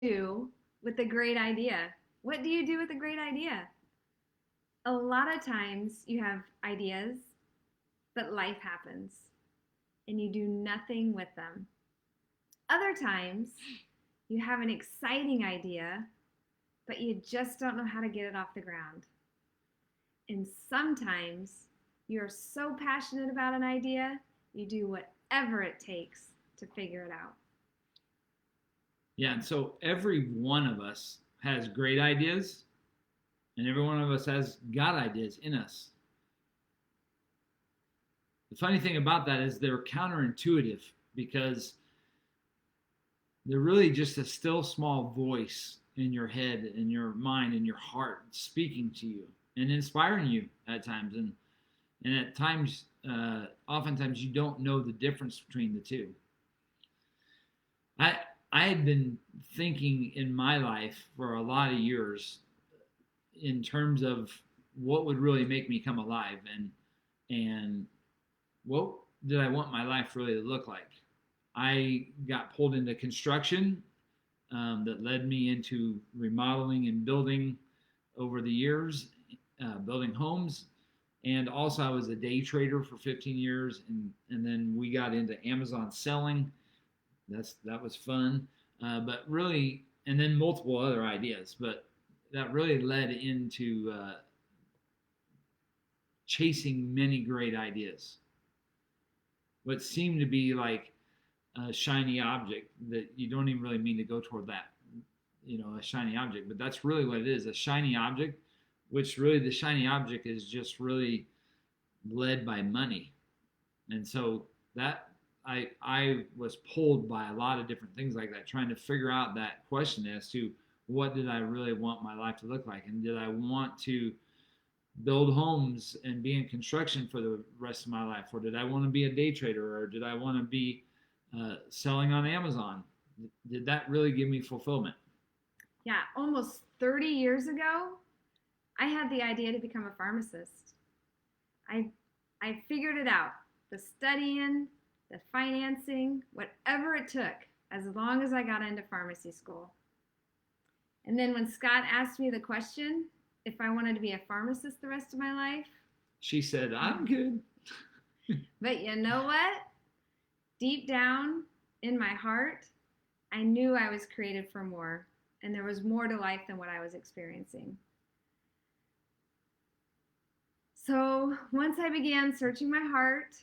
Do with a great idea? What do you do with a great idea? A lot of times you have ideas, but life happens and you do nothing with them. Other times you have an exciting idea, but you just don't know how to get it off the ground. And sometimes you're so passionate about an idea, you do whatever it takes to figure it out. Yeah, and so every one of us has great ideas, and every one of us has God ideas in us. The funny thing about that is they're counterintuitive because they're really just a still small voice in your head, in your mind, in your heart, speaking to you and inspiring you at times. And at times, oftentimes, you don't know the difference between the two. I I had been thinking in my life for a lot of years in terms of what would really make me come alive and what did I want my life really to look like. I got pulled into construction that led me into remodeling and building over the years, building homes. And also, I was a day trader for 15 years, and then we got into Amazon selling. That was fun, but really, and then multiple other ideas. But that really led into chasing many great ideas. What seemed to be like a shiny object that you don't even really mean to go toward that, a shiny object, but that's really what it is, a shiny object, which really the shiny object is just really led by money. And so that I was pulled by a lot of different things like that, trying to figure out that question as to what did I really want my life to look like, and did I want to build homes and be in construction for the rest of my life, or did I want to be a day trader, or did I want to be selling on Amazon? Did that really give me fulfillment? Yeah, almost 30 years ago, I had the idea to become a pharmacist. I I figured it out. The studying, the financing, whatever it took, as long as I got into pharmacy school. And then when Scott asked me the question if I wanted to be a pharmacist the rest of my life, She said, I'm good. but you know what? Deep down in my heart, I knew I was created for more, and there was more to life than what I was experiencing. So once I began searching my heart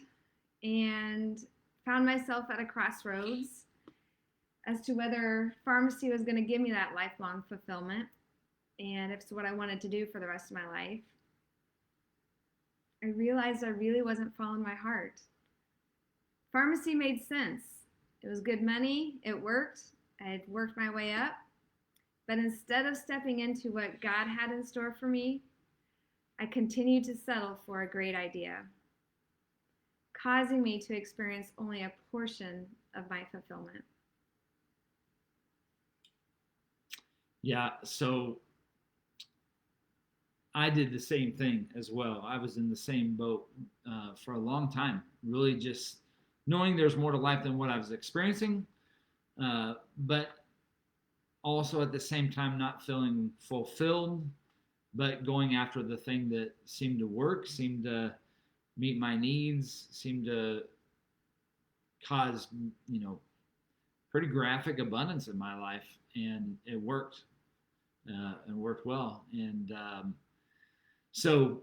and found myself at a crossroads as to whether pharmacy was going to give me that lifelong fulfillment and if it's what I wanted to do for the rest of my life, I realized I really wasn't following my heart. Pharmacy made sense. It was good money, it worked, I had worked my way up. But instead of stepping into what God had in store for me, I continued to settle for a great idea, causing me to experience only a portion of my fulfillment. Yeah, so I did the same thing as well. I was in the same boat for a long time, really just knowing there's more to life than what I was experiencing, but also at the same time not feeling fulfilled, but going after the thing that seemed to work, seemed to meet my needs, seemed to cause, pretty graphic abundance in my life, and it worked and worked well. And so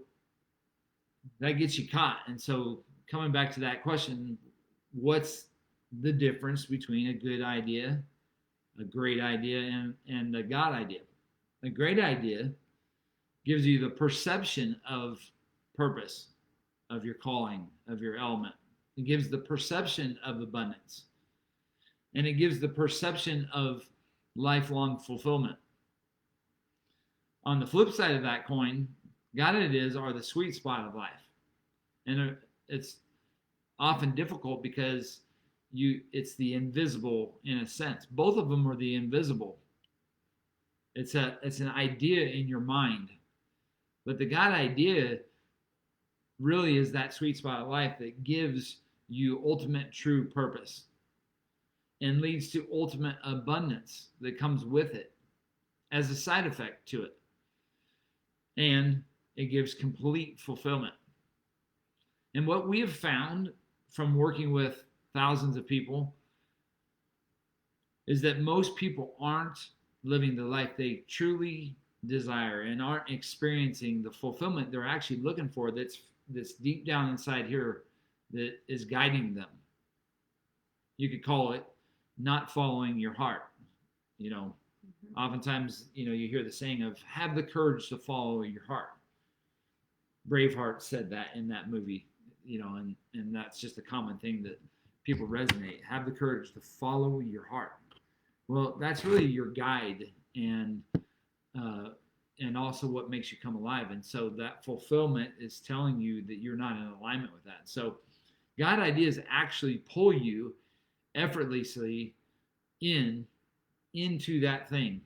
that gets you caught. And so coming back to that question, what's the difference between a good idea, a great idea, and a God idea? A great idea gives you the perception of purpose, of your calling, of your element. It gives the perception of abundance. And it gives the perception of lifelong fulfillment. On the flip side of that coin, God ideas are the sweet spot of life. And it's often difficult because it's the invisible in a sense. Both of them are the invisible. It's an idea in your mind. But the God idea really is that sweet spot of life that gives you ultimate true purpose. and leads to ultimate abundance that comes with it as a side effect to it. And it gives complete fulfillment. And what we have found from working with thousands of people is that most people aren't living the life they truly desire and aren't experiencing the fulfillment they're actually looking for, that's deep down inside here, that is guiding them. You could call it not following your heart. Oftentimes, you hear the saying of have the courage to follow your heart. Braveheart said that in that movie, and that's just a common thing that people resonate. Have the courage to follow your heart. Well, that's really your guide, and also what makes you come alive. And so that fulfillment is telling you that you're not in alignment with that. So God ideas actually pull you effortlessly into that thing.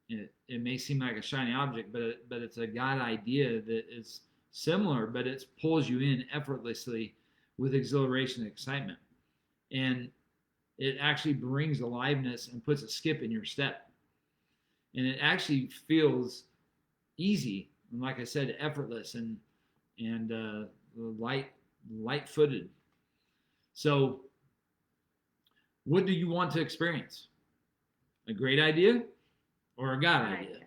It may seem like a shiny object, but it's a God idea that is similar, but it pulls you in effortlessly with exhilaration and excitement. And it actually brings aliveness and puts a skip in your step. And it actually feels easy, and like I said, effortless and light-footed. So what do you want to experience? A great idea or a God idea?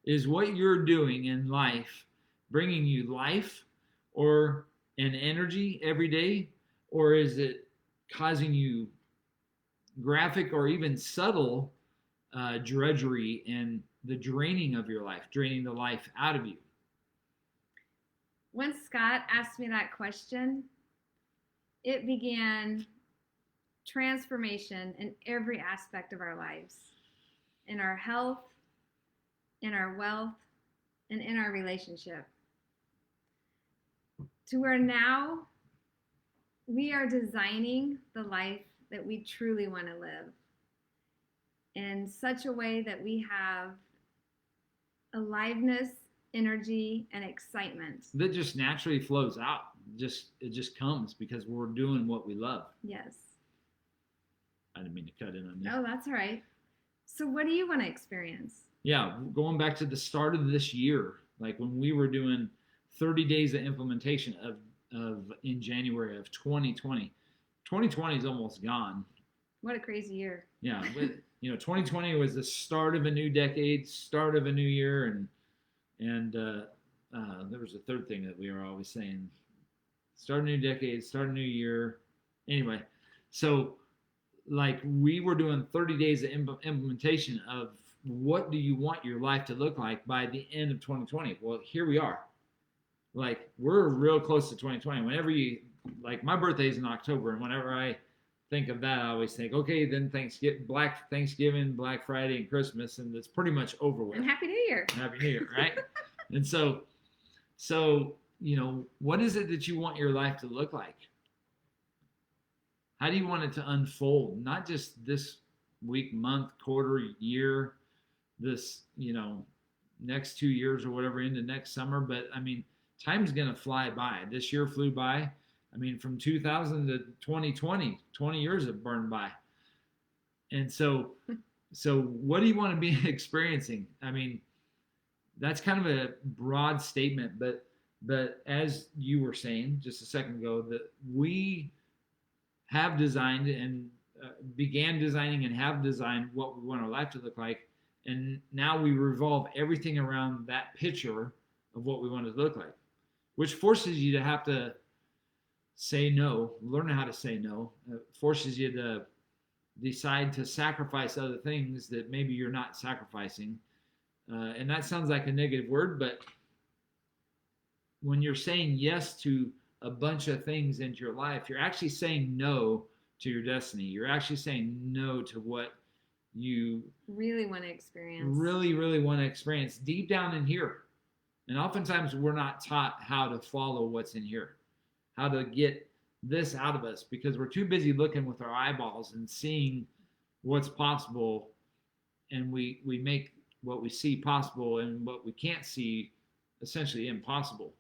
Is what you're doing in life bringing you life or an energy every day, or is it causing you graphic or even subtle drudgery and the draining of your life, draining the life out of you? When Scott asked me that question, it began transformation in every aspect of our lives, in our health, in our wealth, and in our relationship. To where now we are designing the life that we truly want to live in such a way that we have aliveness, energy, and excitement that just naturally flows out. It just comes because we're doing what we love. Yes. I didn't mean to cut in on you. No, that's all right. So what do you want to experience? Yeah, going back to the start of this year, like when we were doing 30 days of implementation of in January of 2020. 2020 is almost gone. What a crazy year. Yeah, but 2020 was the start of a new decade, start of a new year, and there was a third thing that we were always saying: start a new decade, start a new year. Anyway, so like we were doing 30 days of implementation of what do you want your life to look like by the end of 2020. Well, here we are. Like we're real close to 2020. Whenever my birthday's in October, and whenever I think of that, I always think, okay, then Black Thanksgiving, Black Friday, and Christmas, and it's pretty much over with. And Happy New Year. Happy New Year, right? And so what is it that you want your life to look like? How do you want it to unfold? Not just this week, month, quarter, year, this, next 2 years or whatever into next summer. But I mean, time's going to fly by. This year flew by. I mean, from 2000 to 2020, 20 years have burned by. And so what do you want to be experiencing? I mean, that's kind of a broad statement, but as you were saying just a second ago, that we have designed and began designing and have designed what we want our life to look like. And now we revolve everything around that picture of what we want it to look like, which forces you to have to say no, learn how to say no, forces you to decide to sacrifice other things that maybe you're not sacrificing. And that sounds like a negative word, but when you're saying yes to a bunch of things into your life, you're actually saying no to your destiny. You're actually saying no to what you really want to experience. Really, really want to experience deep down in here. And oftentimes we're not taught how to follow what's in here, how to get this out of us, because we're too busy looking with our eyeballs and seeing what's possible. And we make what we see possible and what we can't see essentially impossible.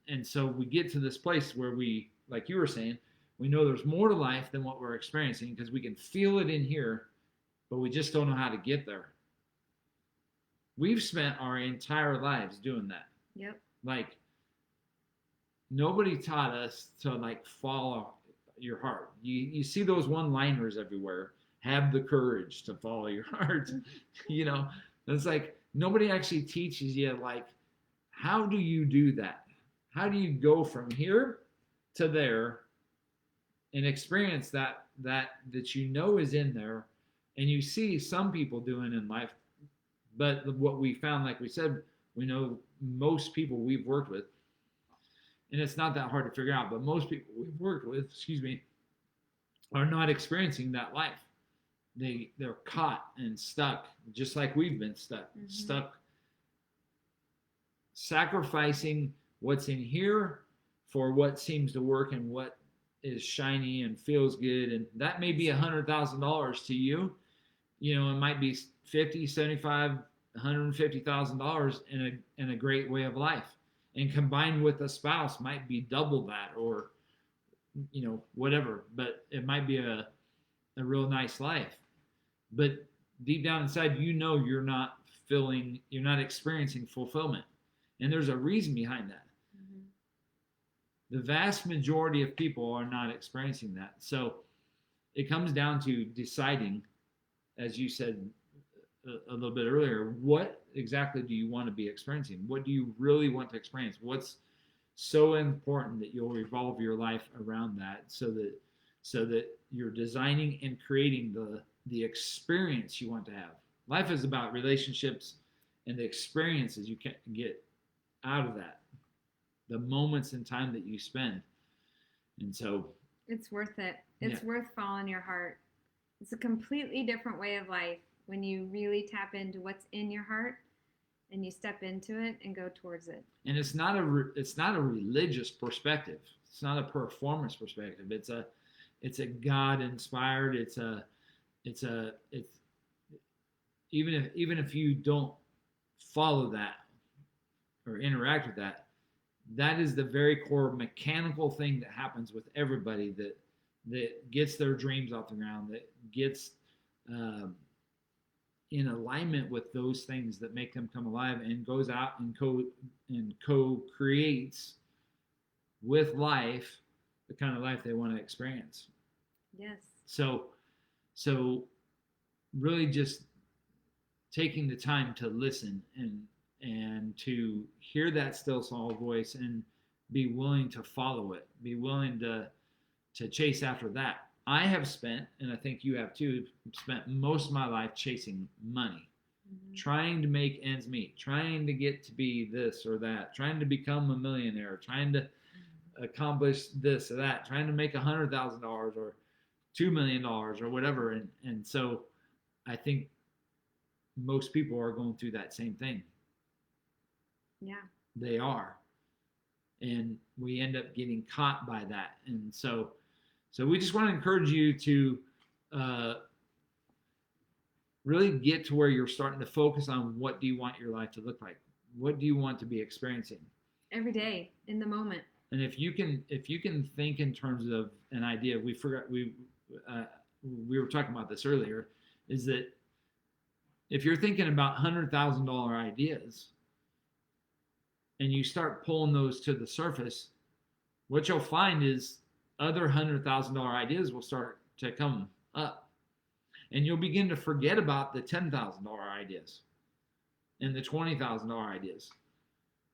And so we get to this place where we, like you were saying, We know there's more to life than what we're experiencing because we can feel it in here, but we just don't know how to get there. We've spent our entire lives doing that. Yep. Like, nobody taught us to like follow your heart. You see those one-liners everywhere. Have the courage to follow your heart. You know, it's like nobody actually teaches you like how do you do that? How do you go from here to there and experience that you know is in there, and you see some people doing in life, but what we found, like we said, we know most people we've worked with, and it's not that hard to figure out, but most people we've worked with, excuse me, are not experiencing that life. They're caught and stuck, just like we've been stuck sacrificing what's in here for what seems to work and what is shiny and feels good. And that may be $100,000 to you. You know, it might be 50, 75, $150,000 in a great way of life. And combined with a spouse might be double that, or you know, whatever. But it might be a real nice life. But deep down inside, you know, you're not experiencing fulfillment. And there's a reason behind that. The vast majority of people are not experiencing that. So it comes down to deciding, as you said a little bit earlier, what exactly do you want to be experiencing? What do you really want to experience? What's so important that you'll revolve your life around that, so that you're designing and creating the experience you want to have. Life is about relationships and the experiences you can get out of that, the moments in time that you spend. And so it's worth it. It's worth following your heart. It's a completely different way of life when you really tap into what's in your heart and you step into it and go towards it. And it's not a religious perspective. It's not a performance perspective. It's a God inspired. It's even if you don't follow that or interact with that, that is the very core mechanical thing that happens with everybody that gets their dreams off the ground, that gets in alignment with those things that make them come alive, and goes out and co-creates with life the kind of life they want to experience. Yes. So really just taking the time to listen and to hear that still small voice and be willing to follow it, be willing to chase after that. I have spent, and I think you have too, spent most of my life chasing money, trying to make ends meet, trying to get to be this or that, trying to become a millionaire, trying to accomplish this or that, trying to make $100,000 or $2 million or whatever. And so I think most people are going through that same thing. Yeah. They are. And we end up getting caught by that. And so we just want to encourage you to really get to where you're starting to focus on what do you want your life to look like? What do you want to be experiencing? Every day, in the moment. And if you can think in terms of an idea, we were talking about this earlier, is that if you're thinking about $100,000 ideas and you start pulling those to the surface, what you'll find is other $100,000 ideas will start to come up, and you'll begin to forget about the $10,000 ideas and the $20,000 ideas,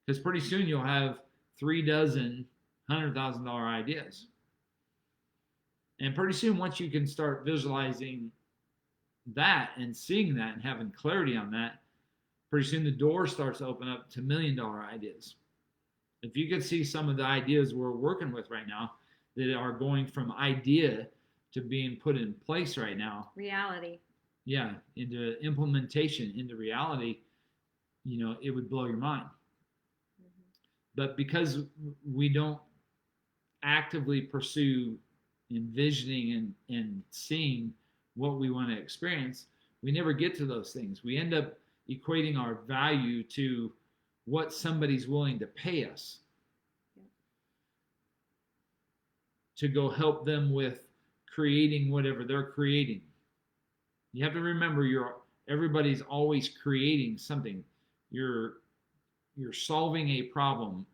because pretty soon you'll have 3 dozen $100,000 ideas. And pretty soon, once you can start visualizing that and seeing that and having clarity on that, pretty soon the door starts to open up to $1 million ideas. If you could see some of the ideas we're working with right now that are going from idea to being put in place right now. Reality. Yeah, into implementation, into reality, you know, it would blow your mind. But because we don't actively pursue envisioning and seeing what we want to experience, we never get to those things. We end up equating our value to what somebody's willing to pay us to go help them with creating whatever they're creating. You have to remember everybody's always creating something. You're solving a problem.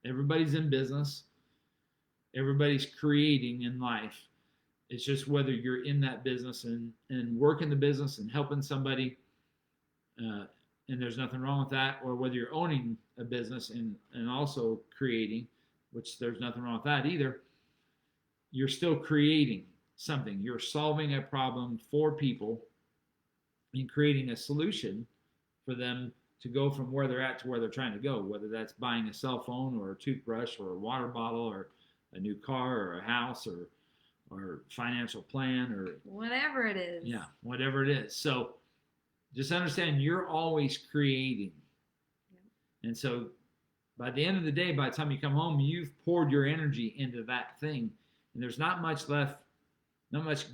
Everybody's in business. Everybody's creating in life. It's just whether you're in that business and working the business and helping somebody, and there's nothing wrong with that, or whether you're owning a business and also creating, which there's nothing wrong with that either. You're still creating something. You're solving a problem for people and creating a solution for them to go from where they're at to where they're trying to go, whether that's buying a cell phone or a toothbrush or a water bottle or a new car or a house or financial plan or whatever it is. Yeah, whatever it is. So just understand you're always creating. Yeah. And so by the end of the day, by the time you come home, you've poured your energy into that thing. And there's not much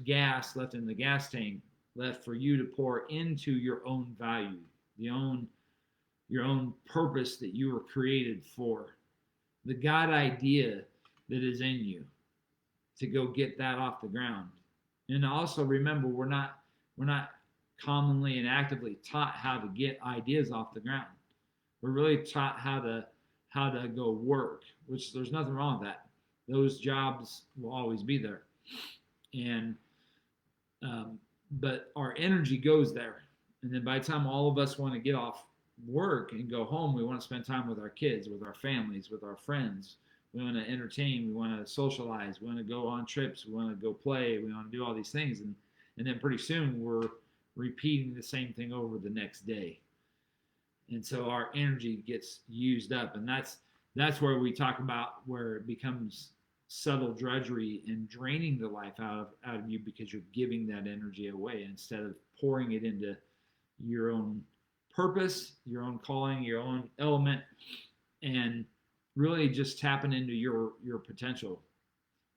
gas left in the gas tank left for you to pour into your own value, your own purpose that you were created for, the God idea that is in you, to go get that off the ground. And also remember, we're not commonly and actively taught how to get ideas off the ground. We're really taught how to go work, which there's nothing wrong with that. Those jobs will always be there, and but our energy goes there. And then by the time all of us want to get off work and go home, we want to spend time with our kids, with our families, with our friends. We want to entertain. We want to socialize. We want to go on trips. We want to go play. We want to do all these things. And then pretty soon we're repeating the same thing over the next day. And so our energy gets used up. And that's where we talk about where it becomes subtle drudgery and draining the life out of you, because you're giving that energy away instead of pouring it into your own purpose, your own calling, your own element, and really just tapping into your potential.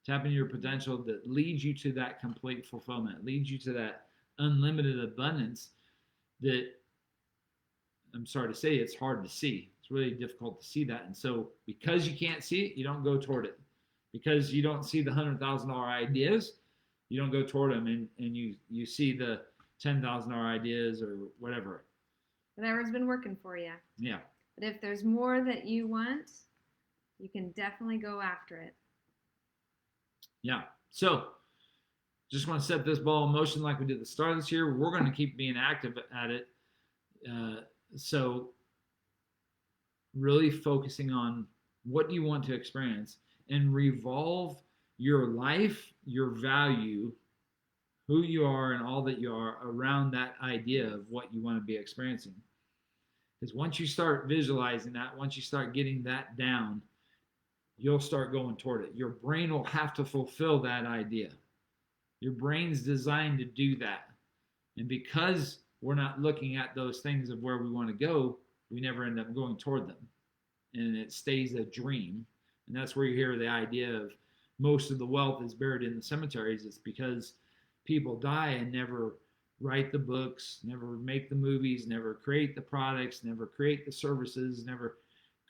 Tapping into your potential that leads you to that complete fulfillment, leads you to that unlimited abundance that, I'm sorry to say, it's hard to see. It's really difficult to see that. And so because you can't see it, you don't go toward it. Because you don't see the $100,000 ideas, you don't go toward them, and you see the $10,000 ideas or whatever. Whatever's been working for you. Yeah. But if there's more that you want, you can definitely go after it. Yeah. So just want to set this ball in motion like we did at the start of this year. We're going to keep being active at it. So really focusing on what you want to experience and revolve your life, your value, who you are and all that you are around that idea of what you want to be experiencing. Because once you start visualizing that, once you start getting that down, you'll start going toward it. Your brain will have to fulfill that idea. Your brain's designed to do that. And because we're not looking at those things of where we want to go, we never end up going toward them. And it stays a dream. And that's where you hear the idea of most of the wealth is buried in the cemeteries. It's because people die and never write the books, never make the movies, never create the products, never create the services, never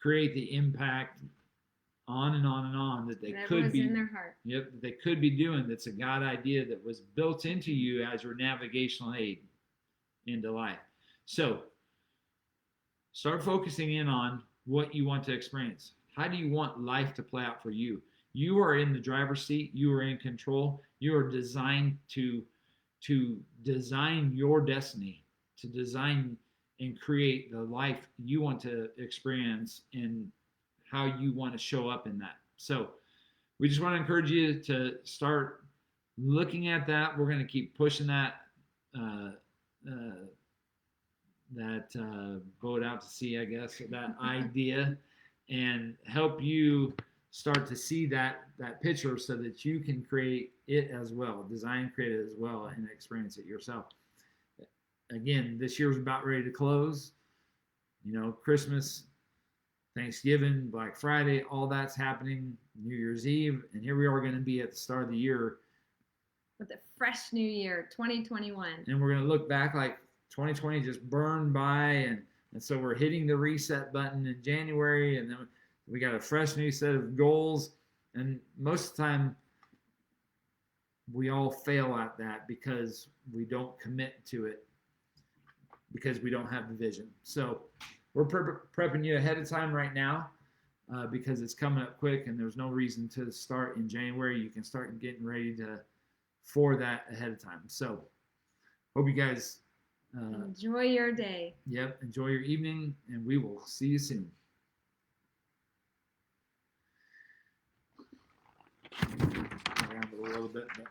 create the impact, on and on and on, that they could be in their heart. Yep, they could be doing. That's a God idea that was built into you as your navigational aid into life. So start focusing in on what you want to experience. How do you want life to play out for you? You are in the driver's seat. You are in control. You are designed to design your destiny, to design and create the life you want to experience and how you want to show up in that. So we just want to encourage you to start looking at that. We're going to keep pushing that boat out to sea, I guess, that idea, and help you start to see that picture so that you can create it as well, design, create it as well, and experience it yourself. Again, this year's about ready to close. You know, Christmas, Thanksgiving, Black Friday, all that's happening, New Year's Eve, and here we are going to be at the start of the year. With a fresh new year, 2021. And we're going to look back like 2020 just burned by, and so we're hitting the reset button in January, and then we got a fresh new set of goals. And most of the time, we all fail at that because we don't commit to it because we don't have the vision. So we're prepping you ahead of time right now because it's coming up quick and there's no reason to start in January. You can start getting ready for that ahead of time. So hope you guys enjoy your day. Yep, enjoy your evening, and we will see you soon. Around it a little bit, but